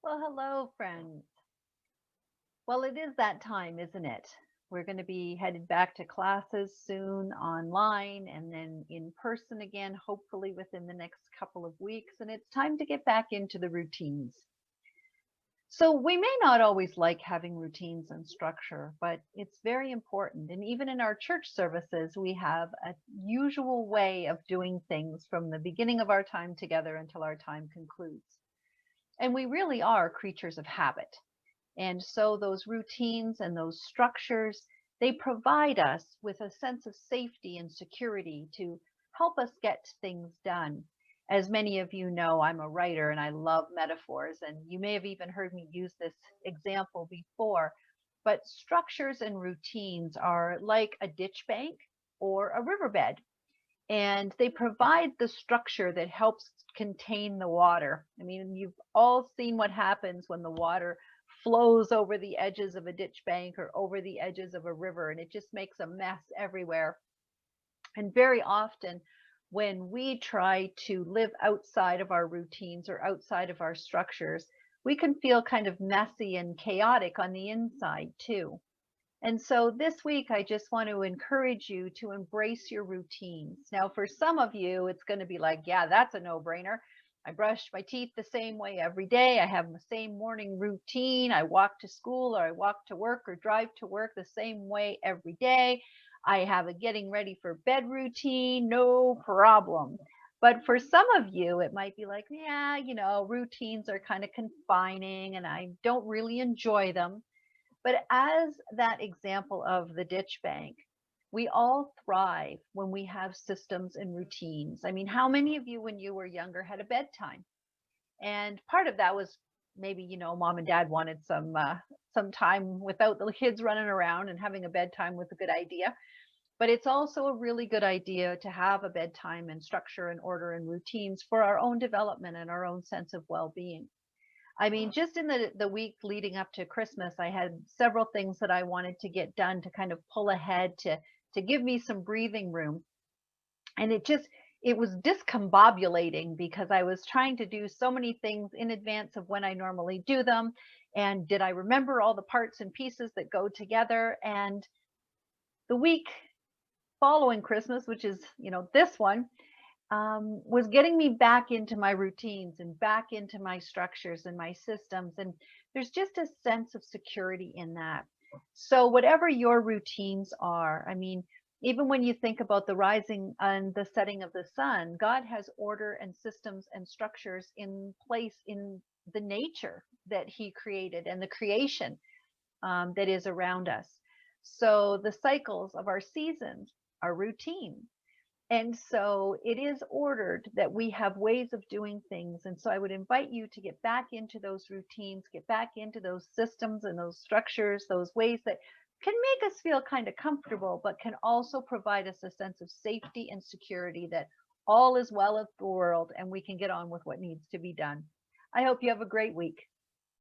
Well, hello, friends. Well, it is that time, isn't it? We're going to be headed back to classes soon online and then in person again, hopefully within the next couple of weeks. And it's time to get back into the routines. So, we may not always like having routines and structure, but it's very important. And even in our church services, we have a usual way of doing things from the beginning of our time together until our time concludes. And we really are creatures of habit. And so those routines and those structures, they provide us with a sense of safety and security to help us get things done. As many of you know, I'm a writer and I love metaphors, and you may have even heard me use this example before. But structures and routines are like a ditch bank or a riverbed, and they provide the structure that helps contain the water. I mean, you've all seen what happens when the water flows over the edges of a ditch bank or over the edges of a river, and it just makes a mess everywhere. And very often, when we try to live outside of our routines or outside of our structures, we can feel kind of messy and chaotic on the inside too. And so this week, I just want to encourage you to embrace your routines. Now, for some of you, it's going to be like, yeah, that's a no brainer. I brush my teeth the same way every day. I have the same morning routine. I walk to school or I walk to work or drive to work the same way every day. I have a getting ready for bed routine, no problem. But for some of you, it might be like, yeah, routines are kind of confining and I don't really enjoy them. But as that example of the ditch bank, we all thrive when we have systems and routines. I mean, how many of you, when you were younger, had a bedtime? And part of that was maybe, mom and dad wanted some time without the kids running around, and having a bedtime was a good idea. But it's also a really good idea to have a bedtime and structure and order and routines for our own development and our own sense of well-being. I mean, just in the week leading up to Christmas, I had several things that I wanted to get done to kind of pull ahead to give me some breathing room. And it was discombobulating because I was trying to do so many things in advance of when I normally do them. And did I remember all the parts and pieces that go together? And the week following Christmas, which is, this one, was getting me back into my routines and back into my structures and my systems. And there's just a sense of security in that. So, whatever your routines are, I mean, even when you think about the rising and the setting of the sun, God has order and systems and structures in place in the nature that He created and the creation that is around us. So, the cycles of our seasons are routine, and so it is ordered that we have ways of doing things. And so I would invite you to get back into those routines, get back into those systems and those structures, those ways that can make us feel kind of comfortable, but can also provide us a sense of safety and security that all is well with the world and we can get on with what needs to be done. I hope you have a great week.